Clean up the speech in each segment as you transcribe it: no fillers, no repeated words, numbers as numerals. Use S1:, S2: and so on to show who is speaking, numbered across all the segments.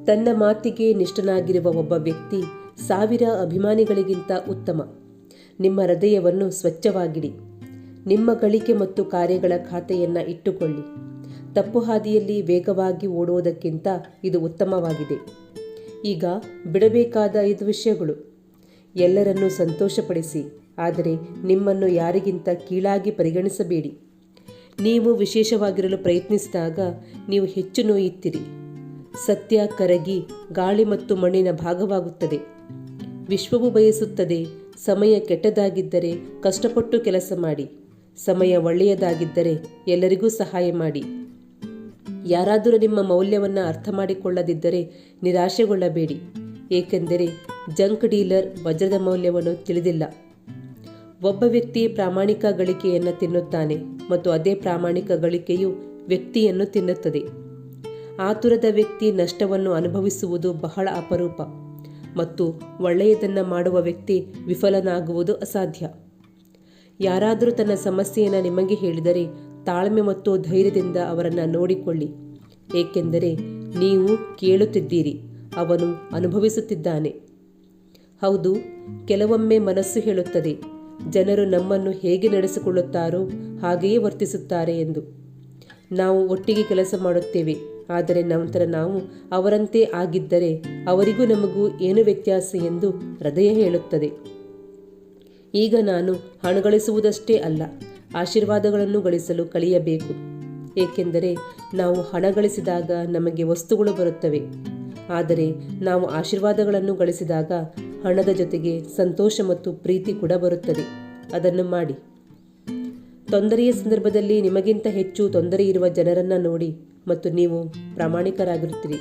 S1: ತನ್ನ ಮಾತಿಗೆ ನಿಷ್ಠನಾಗಿರುವ ಒಬ್ಬ ವ್ಯಕ್ತಿ 1000 ಅಭಿಮಾನಿಗಳಿಗಿಂತ ಉತ್ತಮ. ನಿಮ್ಮ ಹೃದಯವನ್ನು ಸ್ವಚ್ಛವಾಗಿಡಿ. ನಿಮ್ಮ ಗಳಿಕೆ ಮತ್ತು ಕಾರ್ಯಗಳ ಖಾತೆಯನ್ನು ಇಟ್ಟುಕೊಳ್ಳಿ. ತಪ್ಪು ಹಾದಿಯಲ್ಲಿ ವೇಗವಾಗಿ ಓಡುವುದಕ್ಕಿಂತ ಇದು ಉತ್ತಮವಾಗಿದೆ. ಈಗ ಬಿಡಬೇಕಾದ 5 ವಿಷಯಗಳು. ಎಲ್ಲರನ್ನೂ ಸಂತೋಷಪಡಿಸಿ, ಆದರೆ ನಿಮ್ಮನ್ನು ಯಾರಿಗಿಂತ ಕೀಳಾಗಿ ಪರಿಗಣಿಸಬೇಡಿ. ನೀವು ವಿಶೇಷವಾಗಿರಲು ಪ್ರಯತ್ನಿಸಿದಾಗ ನೀವು ಹೆಚ್ಚು ನೋಯುತ್ತೀರಿ. ಸತ್ಯ ಕರಗಿ ಗಾಳಿ ಮತ್ತು ಮಣ್ಣಿನ ಭಾಗವಾಗುತ್ತದೆ. ವಿಶ್ವವು ಬಯಸುತ್ತದೆ, ಸಮಯ ಕೆಟ್ಟದಾಗಿದ್ದರೆ ಕಷ್ಟಪಟ್ಟು ಕೆಲಸ ಮಾಡಿ, ಸಮಯ ಒಳ್ಳೆಯದಾಗಿದ್ದರೆ ಎಲ್ಲರಿಗೂ ಸಹಾಯ ಮಾಡಿ. ಯಾರಾದರೂ ನಿಮ್ಮ ಮೌಲ್ಯವನ್ನು ಅರ್ಥ ಮಾಡಿಕೊಳ್ಳದಿದ್ದರೆ ನಿರಾಶೆಗೊಳ್ಳಬೇಡಿ, ಏಕೆಂದರೆ ಜಂಕ್ ಡೀಲರ್ ವಜ್ರದ ಮೌಲ್ಯವನ್ನು ತಿಳಿದಿಲ್ಲ. ಒಬ್ಬ ವ್ಯಕ್ತಿ ಪ್ರಾಮಾಣಿಕ ಗಳಿಕೆಯನ್ನು ತಿನ್ನುತ್ತಾನೆ ಮತ್ತು ಅದೇ ಪ್ರಾಮಾಣಿಕ ಗಳಿಕೆಯು ವ್ಯಕ್ತಿಯನ್ನು ತಿನ್ನುತ್ತದೆ. ಆತುರದ ವ್ಯಕ್ತಿ ನಷ್ಟವನ್ನು ಅನುಭವಿಸುವುದು ಬಹಳ ಅಪರೂಪ ಮತ್ತು ಒಳ್ಳೆಯದನ್ನು ಮಾಡುವ ವ್ಯಕ್ತಿ ವಿಫಲನಾಗುವುದು ಅಸಾಧ್ಯ. ಯಾರಾದರೂ ತನ್ನ ಸಮಸ್ಯೆಯನ್ನು ನಿಮಗೆ ಹೇಳಿದರೆ ತಾಳ್ಮೆ ಮತ್ತು ಧೈರ್ಯದಿಂದ ಅವರನ್ನು ನೋಡಿಕೊಳ್ಳಿ, ಏಕೆಂದರೆ ನೀವು ಕೇಳುತ್ತಿದ್ದೀರಿ, ಅವನು ಅನುಭವಿಸುತ್ತಿದ್ದಾನೆ. ಹೌದು, ಕೆಲವೊಮ್ಮೆ ಮನಸ್ಸು ಹೇಳುತ್ತದೆ, ಜನರು ನಮ್ಮನ್ನು ಹೇಗೆ ನಡೆಸಿಕೊಳ್ಳುತ್ತಾರೋ ಹಾಗೆಯೇ ವರ್ತಿಸುತ್ತಾರೆ ಎಂದು. ನಾವು ಒಟ್ಟಿಗೆ ಕೆಲಸ ಮಾಡುತ್ತೇವೆ, ಆದರೆ ನಂತರ ನಾವು ಅವರಂತೆ ಆಗಿದ್ದರೆ ಅವರಿಗೂ ನಮಗೂ ಏನು ವ್ಯತ್ಯಾಸ ಎಂದು ಹೃದಯ ಹೇಳುತ್ತದೆ. ಈಗ ನಾನು ಹಣ ಗಳಿಸುವುದಷ್ಟೇ ಅಲ್ಲ, ಆಶೀರ್ವಾದಗಳನ್ನು ಗಳಿಸಲು ಕಲಿಯಬೇಕು, ಏಕೆಂದರೆ ನಾವು ಹಣ ಗಳಿಸಿದಾಗ ನಮಗೆ ವಸ್ತುಗಳು ಬರುತ್ತವೆ, ಆದರೆ ನಾವು ಆಶೀರ್ವಾದಗಳನ್ನು ಗಳಿಸಿದಾಗ ಹಣದ ಜೊತೆಗೆ ಸಂತೋಷ ಮತ್ತು ಪ್ರೀತಿ ಕೂಡ ಬರುತ್ತದೆ. ಅದನ್ನು ಮಾಡಿ. ತೊಂದರೆಯ ಸಂದರ್ಭದಲ್ಲಿ ನಿಮಗಿಂತ ಹೆಚ್ಚು ತೊಂದರೆ ಇರುವ ಜನರನ್ನು ನೋಡಿ ಮತ್ತು ನೀವು ಪ್ರಾಮಾಣಿಕರಾಗಿರುತ್ತೀರಿ.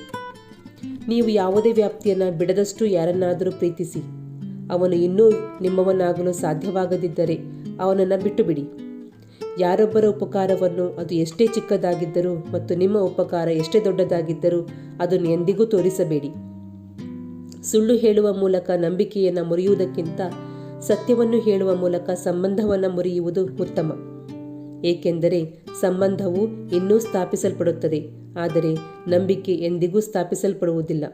S1: ನೀವು ಯಾವುದೇ ವ್ಯಾಪ್ತಿಯನ್ನು ಬಿಡದಷ್ಟು ಯಾರನ್ನಾದರೂ ಪ್ರೀತಿಸಿ. ಅವನು ಇನ್ನೂ ನಿಮ್ಮವನಾಗಲು ಸಾಧ್ಯವಾಗದಿದ್ದರೆ ಅವನನ್ನು ಬಿಟ್ಟು ಬಿಡಿ. ಯಾರೊಬ್ಬರ ಉಪಕಾರವನ್ನು, ಅದು ಎಷ್ಟೇ ಚಿಕ್ಕದಾಗಿದ್ದರೂ ಮತ್ತು ನಿಮ್ಮ ಉಪಕಾರ ಎಷ್ಟೇ ದೊಡ್ಡದಾಗಿದ್ದರೂ ಅದನ್ನು ಎಂದಿಗೂ ತೋರಿಸಬೇಡಿ. ಸುಳ್ಳು ಹೇಳುವ ಮೂಲಕ ನಂಬಿಕೆಯನ್ನು ಮುರಿಯುವುದಕ್ಕಿಂತ ಸತ್ಯವನ್ನು ಹೇಳುವ ಮೂಲಕ ಸಂಬಂಧವನ್ನು ಮುರಿಯುವುದು ಉತ್ತಮ, ಏಕೆಂದರೆ ಸಂಬಂಧವು ಇನ್ನೂ ಸ್ಥಾಪಿಸಲ್ಪಡುತ್ತದೆ, ಆದರೆ ನಂಬಿಕೆ ಎಂದಿಗೂ ಸ್ಥಾಪಿಸಲ್ಪಡುವುದಿಲ್ಲ.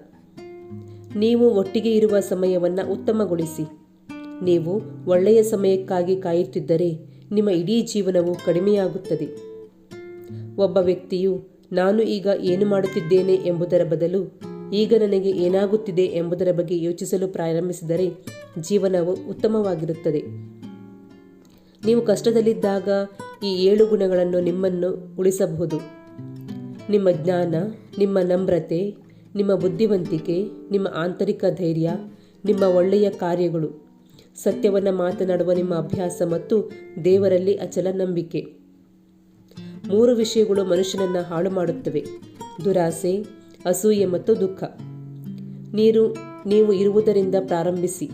S1: ನೀವು ಒಟ್ಟಿಗೆ ಇರುವ ಸಮಯವನ್ನು ಉತ್ತಮಗೊಳಿಸಿ. ನೀವು ಒಳ್ಳೆಯ ಸಮಯಕ್ಕಾಗಿ ಕಾಯುತ್ತಿದ್ದರೆ ನಿಮ್ಮ ಇಡೀ ಜೀವನವು ಕಡಿಮೆಯಾಗುತ್ತದೆ. ಒಬ್ಬ ವ್ಯಕ್ತಿಯು ನಾನು ಈಗ ಏನು ಮಾಡುತ್ತಿದ್ದೇನೆ ಎಂಬುದರ ಬದಲು ಈಗ ನನಗೆ ಏನಾಗುತ್ತಿದೆ ಎಂಬುದರ ಬಗ್ಗೆ ಯೋಚಿಸಲು ಪ್ರಾರಂಭಿಸಿದರೆ ಜೀವನವು ಉತ್ತಮವಾಗಿರುತ್ತದೆ. ನೀವು ಕಷ್ಟದಲ್ಲಿದ್ದಾಗ ಈ 7 ಗುಣಗಳನ್ನು ನಿಮ್ಮನ್ನು ಉಳಿಸಬಹುದು. ನಿಮ್ಮ ಜ್ಞಾನ, ನಿಮ್ಮ ನಮ್ರತೆ, ನಿಮ್ಮ ಬುದ್ಧಿವಂತಿಕೆ, ನಿಮ್ಮ ಆಂತರಿಕ ಧೈರ್ಯ, ನಿಮ್ಮ ಒಳ್ಳೆಯ ಕಾರ್ಯಗಳು, ಸತ್ಯವನ್ನು ಮಾತನಾಡುವ ನಿಮ್ಮ ಅಭ್ಯಾಸ ಮತ್ತು ದೇವರಲ್ಲಿ ಅಚಲ ನಂಬಿಕೆ. 3 ವಿಷಯಗಳು ಮನುಷ್ಯನನ್ನು ಹಾಳು ಮಾಡುತ್ತವೆ: ದುರಾಸೆ, ಅಸೂಯೆ ಮತ್ತು ದುಃಖ. ನೀವು ಇರುವುದರಿಂದ ಪ್ರಾರಂಭಿಸಿ.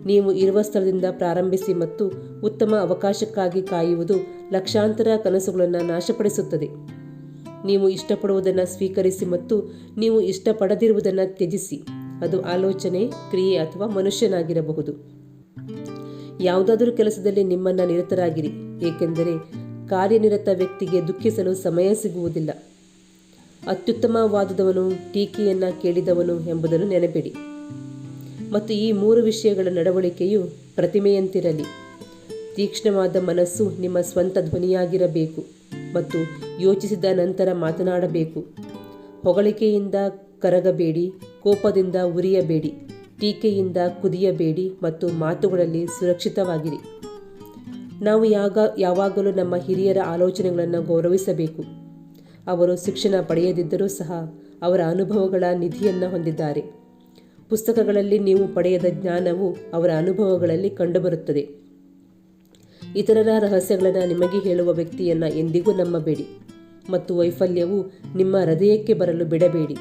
S1: ನೀವು ಇರುವ ಸ್ಥಳದಿಂದ ಪ್ರಾರಂಭಿಸಿ ಮತ್ತು ಉತ್ತಮ ಅವಕಾಶಕ್ಕಾಗಿ ಕಾಯುವುದು ಲಕ್ಷಾಂತರ ಕನಸುಗಳನ್ನು ನಾಶಪಡಿಸುತ್ತದೆ. ನೀವು ಇಷ್ಟಪಡುವುದನ್ನು ಸ್ವೀಕರಿಸಿ ಮತ್ತು ನೀವು ಇಷ್ಟಪಡದಿರುವುದನ್ನು ತ್ಯಜಿಸಿ. ಅದು ಆಲೋಚನೆ, ಕ್ರಿಯೆ ಅಥವಾ ಮನುಷ್ಯನಾಗಿರಬಹುದು. ಯಾವುದಾದರೂ ಕೆಲಸದಲ್ಲಿ ನಿಮ್ಮನ್ನು ನಿರತರಾಗಿರಿ, ಏಕೆಂದರೆ ಕಾರ್ಯನಿರತ ವ್ಯಕ್ತಿಗೆ ದುಃಖಿಸಲು ಸಮಯ ಸಿಗುವುದಿಲ್ಲ. ಅತ್ಯುತ್ತಮವಾದುದವನು ಟೀಕೆಯನ್ನು ಕೇಳಿದವನು ಎಂಬುದನ್ನು ನೆನಪಿಡಿ. ಮತ್ತು ಈ 3 ವಿಷಯಗಳ ನಡವಳಿಕೆಯು ಪ್ರತಿಮೆಯಂತಿರಲಿ. ತೀಕ್ಷ್ಣವಾದ ಮನಸ್ಸು ನಿಮ್ಮ ಸ್ವಂತ ಧ್ವನಿಯಾಗಿರಬೇಕು ಮತ್ತು ಯೋಚಿಸಿದ ನಂತರ ಮಾತನಾಡಬೇಕು. ಹೊಗಳಿಕೆಯಿಂದ ಕರಗಬೇಡಿ, ಕೋಪದಿಂದ ಉರಿಯಬೇಡಿ, ಟೀಕೆಯಿಂದ ಕುದಿಯಬೇಡಿ ಮತ್ತು ಮಾತುಗಳಲ್ಲಿ ಸುರಕ್ಷಿತವಾಗಿರಿ. ನಾವು ಯಾವಾಗಲೂ ನಮ್ಮ ಹಿರಿಯರ ಆಲೋಚನೆಗಳನ್ನು ಗೌರವಿಸಬೇಕು. ಅವರು ಶಿಕ್ಷಣ ಪಡೆಯದಿದ್ದರೂ ಸಹ ಅವರ ಅನುಭವಗಳ ನಿಧಿಯನ್ನು ಹೊಂದಿದ್ದಾರೆ. ಪುಸ್ತಕಗಳಲ್ಲಿ ನೀವು ಪಡೆಯದ ಜ್ಞಾನವು ಅವರ ಅನುಭವಗಳಲ್ಲಿ ಕಂಡುಬರುತ್ತದೆ. ಇತರರ ರಹಸ್ಯಗಳನ್ನು ನಿಮಗೆ ಹೇಳುವ ವ್ಯಕ್ತಿಯನ್ನು ಎಂದಿಗೂ ನಂಬಬೇಡಿ ಮತ್ತು ವೈಫಲ್ಯವು ನಿಮ್ಮ ಹೃದಯಕ್ಕೆ ಬರಲು ಬಿಡಬೇಡಿ.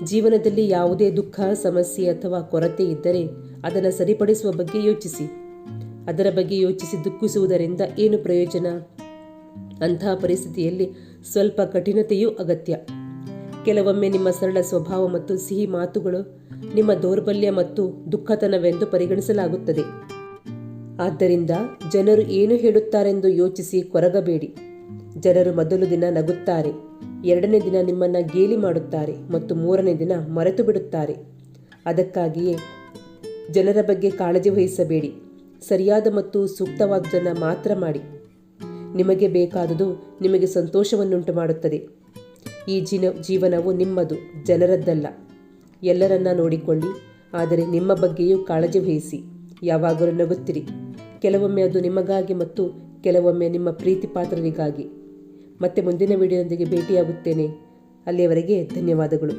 S1: ಜೀವನದಲ್ಲಿ ಯಾವುದೇ ದುಃಖ, ಸಮಸ್ಯೆ ಅಥವಾ ಕೊರತೆ ಇದ್ದರೆ ಅದನ್ನು ಸರಿಪಡಿಸುವ ಬಗ್ಗೆ ಯೋಚಿಸಿ. ಅದರ ಬಗ್ಗೆ ಯೋಚಿಸಿ ದುಃಖಿಸುವುದರಿಂದ ಏನು ಪ್ರಯೋಜನ? ಅಂತಹ ಪರಿಸ್ಥಿತಿಯಲ್ಲಿ ಸ್ವಲ್ಪ ಕಠಿಣತೆಯೂ ಅಗತ್ಯ. ಕೆಲವೊಮ್ಮೆ ನಿಮ್ಮ ಸರಳ ಸ್ವಭಾವ ಮತ್ತು ಸಿಹಿ ಮಾತುಗಳು ನಿಮ್ಮ ದೌರ್ಬಲ್ಯ ಮತ್ತು ದುಃಖತನವೆಂದು ಪರಿಗಣಿಸಲಾಗುತ್ತದೆ. ಆದ್ದರಿಂದ ಜನರು ಏನು ಹೇಳುತ್ತಾರೆಂದು ಯೋಚಿಸಿ ಕೊರಗಬೇಡಿ. ಜನರು ಮೊದಲು ದಿನ ನಗುತ್ತಾರೆ, 2ನೇ ದಿನ ನಿಮ್ಮನ್ನು ಗೇಲಿ ಮಾಡುತ್ತಾರೆ ಮತ್ತು 3ನೇ ದಿನ ಮರೆತು ಬಿಡುತ್ತಾರೆ. ಅದಕ್ಕಾಗಿಯೇ ಜನರ ಬಗ್ಗೆ ಕಾಳಜಿ ವಹಿಸಬೇಡಿ. ಸರಿಯಾದ ಮತ್ತು ಸೂಕ್ತವಾದುದನ್ನು ಮಾತ್ರ ಮಾಡಿ. ನಿಮಗೆ ಬೇಕಾದುದು ನಿಮಗೆ ಸಂತೋಷವನ್ನುಂಟು ಮಾಡುತ್ತದೆ. ಈ ಜೀವನವು ನಿಮ್ಮದು, ಜನರದ್ದಲ್ಲ. ಎಲ್ಲರನ್ನ ನೋಡಿಕೊಳ್ಳಿ, ಆದರೆ ನಿಮ್ಮ ಬಗ್ಗೆಯೂ ಕಾಳಜಿ ವಹಿಸಿ. ಯಾವಾಗಲೂ ನಗುತ್ತಿರಿ. ಕೆಲವೊಮ್ಮೆ ಅದು ನಿಮಗಾಗಿ ಮತ್ತು ಕೆಲವೊಮ್ಮೆ ನಿಮ್ಮ ಪ್ರೀತಿ ಪಾತ್ರರಿಗಾಗಿ. ಮತ್ತೆ ಮುಂದಿನ ವಿಡಿಯೋದೊಂದಿಗೆ ಭೇಟಿಯಾಗುತ್ತೇನೆ. ಅಲ್ಲಿಯವರೆಗೆ ಧನ್ಯವಾದಗಳು.